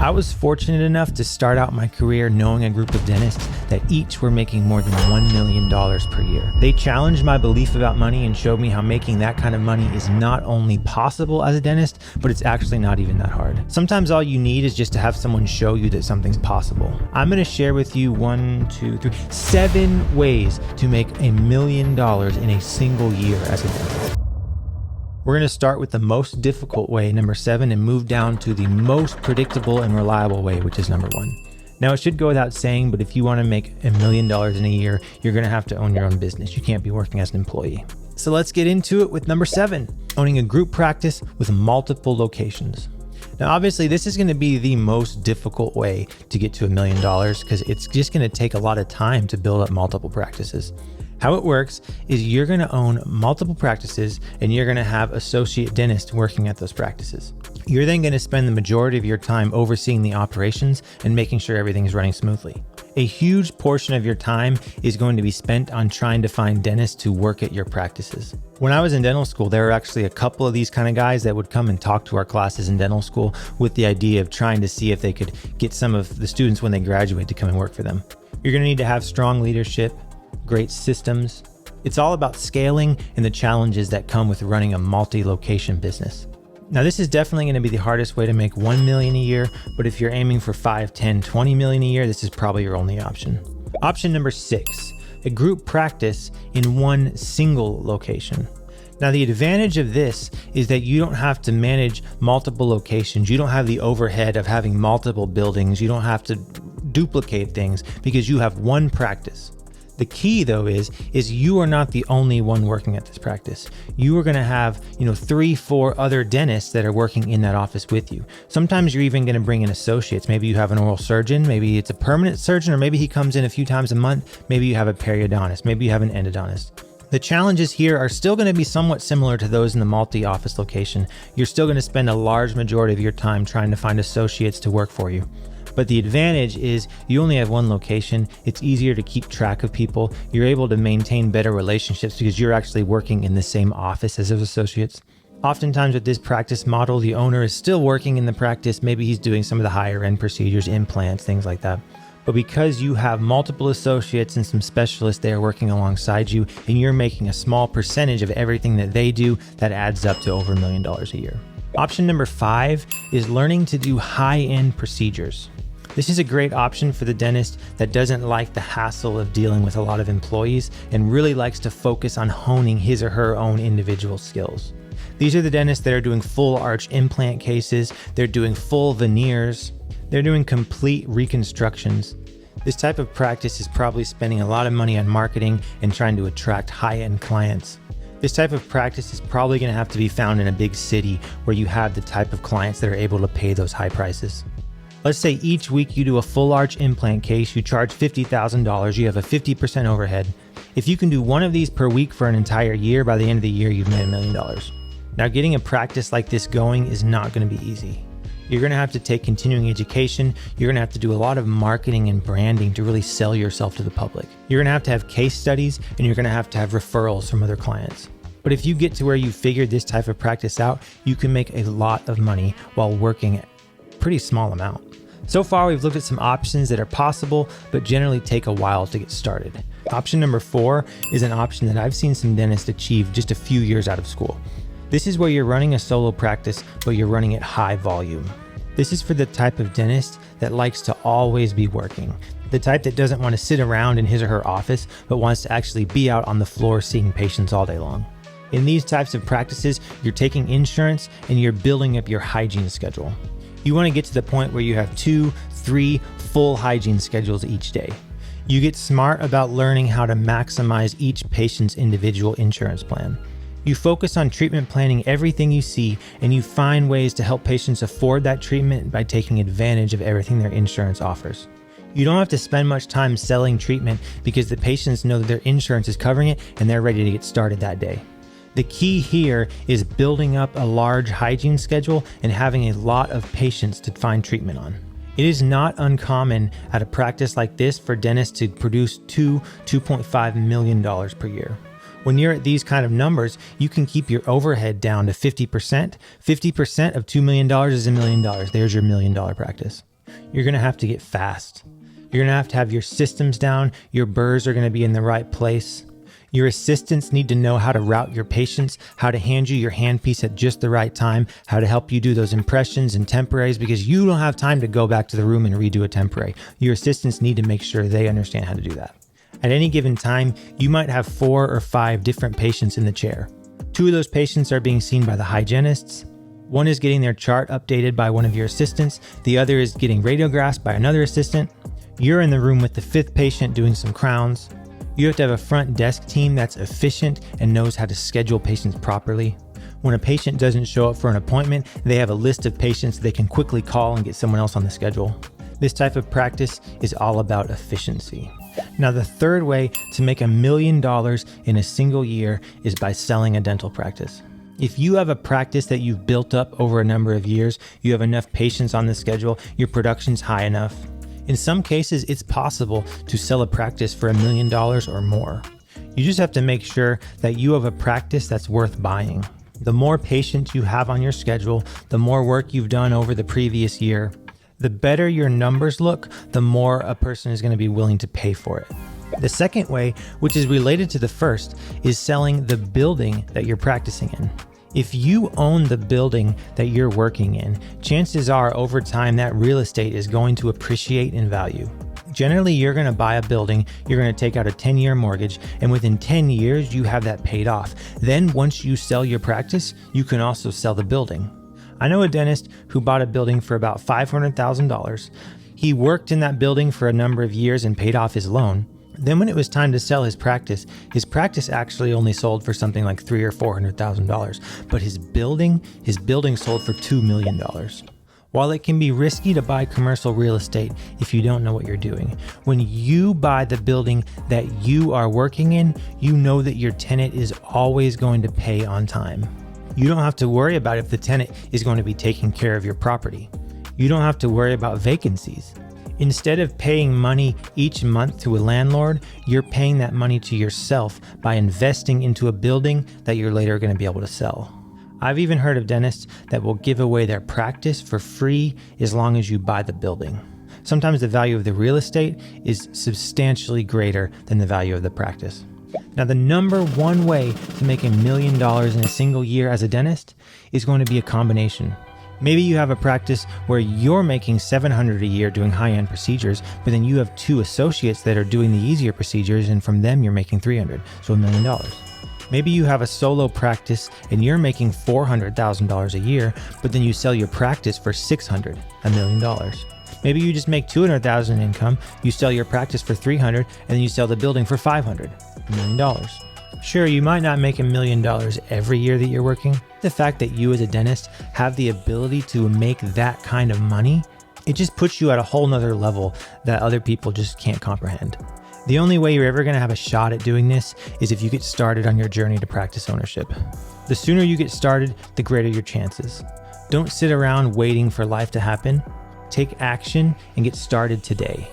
I was fortunate enough to start out my career knowing a group of dentists that each were making more than $1 million per year. They challenged my belief about money and showed me how making that kind of money is not only possible as a dentist, but it's actually not even that hard. Sometimes all you need is just to have someone show you that something's possible. I'm going to share with you 7 ways to make $1 million in a single year as a dentist. We're going to start with the most difficult way, number 7, and move down to the most predictable and reliable way, which is number 1. Now, it should go without saying, but if you want to make $1 million in a year, you're going to have to own your own business. You can't be working as an employee. So let's get into it with number 7, owning a group practice with multiple locations. Now, obviously, this is going to be the most difficult way to get to $1 million because it's just going to take a lot of time to build up multiple practices. How it works is you're going to own multiple practices and you're going to have associate dentists working at those practices. You're then going to spend the majority of your time overseeing the operations and making sure everything is running smoothly. A huge portion of your time is going to be spent on trying to find dentists to work at your practices. When I was in dental school, there were actually a couple of these kind of guys that would come and talk to our classes in dental school with the idea of trying to see if they could get some of the students when they graduate to come and work for them. You're going to need to have strong leadership, great systems. It's all about scaling and the challenges that come with running a multi-location business. Now, this is definitely going to be the hardest way to make $1 million a year, but if you're aiming for $5, $10, $20 million a year, this is probably your only option. Option number 6, a group practice in one single location. Now, the advantage of this is that you don't have to manage multiple locations. You don't have the overhead of having multiple buildings. You don't have to duplicate things because you have one practice. The key though is you are not the only one working at this practice. You are going to have, 3-4 other dentists that are working in that office with you. Sometimes you're even going to bring in associates. Maybe you have an oral surgeon, maybe it's a permanent surgeon, or maybe he comes in a few times a month. Maybe you have a periodontist, maybe you have an endodontist. The challenges here are still going to be somewhat similar to those in the multi-office location. You're still going to spend a large majority of your time trying to find associates to work for you. But the advantage is you only have one location. It's easier to keep track of people. You're able to maintain better relationships because you're actually working in the same office as those associates. Oftentimes with this practice model, the owner is still working in the practice. Maybe he's doing some of the higher end procedures, implants, things like that. But because you have multiple associates and some specialists there working alongside you, and you're making a small percentage of everything that they do, that adds up to over $1 million a year. Option number 5 is learning to do high-end procedures. This is a great option for the dentist that doesn't like the hassle of dealing with a lot of employees and really likes to focus on honing his or her own individual skills. These are the dentists that are doing full arch implant cases, they're doing full veneers, they're doing complete reconstructions. This type of practice is probably spending a lot of money on marketing and trying to attract high-end clients. This type of practice is probably going to have to be found in a big city where you have the type of clients that are able to pay those high prices. Let's say each week you do a full arch implant case, you charge $50,000, you have a 50% overhead. If you can do one of these per week for an entire year, by the end of the year, you've made $1 million. Now, getting a practice like this going is not going to be easy. You're going to have to take continuing education. You're going to have to do a lot of marketing and branding to really sell yourself to the public. You're going to have case studies, and you're going to have referrals from other clients. But if you get to where you figured this type of practice out, you can make a lot of money while working a pretty small amount. So far, we've looked at some options that are possible, but generally take a while to get started. Option number 4 is an option that I've seen some dentists achieve just a few years out of school. This is where you're running a solo practice, but you're running at high volume. This is for the type of dentist that likes to always be working. The type that doesn't want to sit around in his or her office, but wants to actually be out on the floor seeing patients all day long. In these types of practices, you're taking insurance and you're building up your hygiene schedule. You want to get to the point where you have 2-3 full hygiene schedules each day. You get smart about learning how to maximize each patient's individual insurance plan. You focus on treatment planning everything you see, and you find ways to help patients afford that treatment by taking advantage of everything their insurance offers. You don't have to spend much time selling treatment because the patients know that their insurance is covering it and they're ready to get started that day. The key here is building up a large hygiene schedule and having a lot of patients to find treatment on. It is not uncommon at a practice like this for dentists to produce $2.5 million per year. When you're at these kind of numbers, you can keep your overhead down to 50%. 50% of $2 million is $1 million. There's your $1 million practice. you're going to have to get fast. You're going to have your systems down. Your burrs are going to be in the right place. Your assistants need to know how to route your patients, how to hand you your handpiece at just the right time, how to help you do those impressions and temporaries, because you don't have time to go back to the room and redo a temporary. Your assistants need to make sure they understand how to do that. At any given time, you might have 4 or 5 different patients in the chair. 2 of those patients are being seen by the hygienists. 1 is getting their chart updated by one of your assistants. The other is getting radiographs by another assistant. You're in the room with the 5th patient doing some crowns. You have to have a front desk team that's efficient and knows how to schedule patients properly. When a patient doesn't show up for an appointment, they have a list of patients they can quickly call and get someone else on the schedule. This type of practice is all about efficiency. Now, the third way to make $1 million in a single year is by selling a dental practice. If you have a practice that you've built up over a number of years, you have enough patients on the schedule, your production's high enough. In some cases, it's possible to sell a practice for $1 million or more. You just have to make sure that you have a practice that's worth buying. The more patients you have on your schedule, the more work you've done over the previous year, the better your numbers look, the more a person is going to be willing to pay for it. The second way, which is related to the first, is selling the building that you're practicing in. If you own the building that you're working in, chances are over time that real estate is going to appreciate in value. Generally, you're going to buy a building, you're going to take out a 10-year mortgage, and within 10 years, you have that paid off. Then once you sell your practice, you can also sell the building. I know a dentist who bought a building for about $500,000. He worked in that building for a number of years and paid off his loan. Then when it was time to sell his practice actually only sold for something like $300,000 or $400,000, but his building sold for $2 million. While it can be risky to buy commercial real estate if you don't know what you're doing, when you buy the building that you are working in, you know that your tenant is always going to pay on time. You don't have to worry about if the tenant is going to be taking care of your property. You don't have to worry about vacancies. Instead of paying money each month to a landlord, you're paying that money to yourself by investing into a building that you're later going to be able to sell. I've even heard of dentists that will give away their practice for free as long as you buy the building. Sometimes the value of the real estate is substantially greater than the value of the practice. Now, the number one way to make $1 million in a single year as a dentist is going to be a combination. Maybe you have a practice where you're making $700 a year doing high-end procedures, but then you have 2 associates that are doing the easier procedures, and from them you're making $300, so $1 million. Maybe you have a solo practice and you're making $400,000 a year, but then you sell your practice for $600, $1 million. Maybe you just make $200,000 in income, you sell your practice for $300, and then you sell the building for $500, $1 million. Sure, you might not make $1 million every year that you're working. The fact that you as a dentist have the ability to make that kind of money, it just puts you at a whole nother level that other people just can't comprehend. The only way you're ever going to have a shot at doing this is if you get started on your journey to practice ownership. The sooner you get started, the greater your chances. Don't sit around waiting for life to happen. Take action and get started today.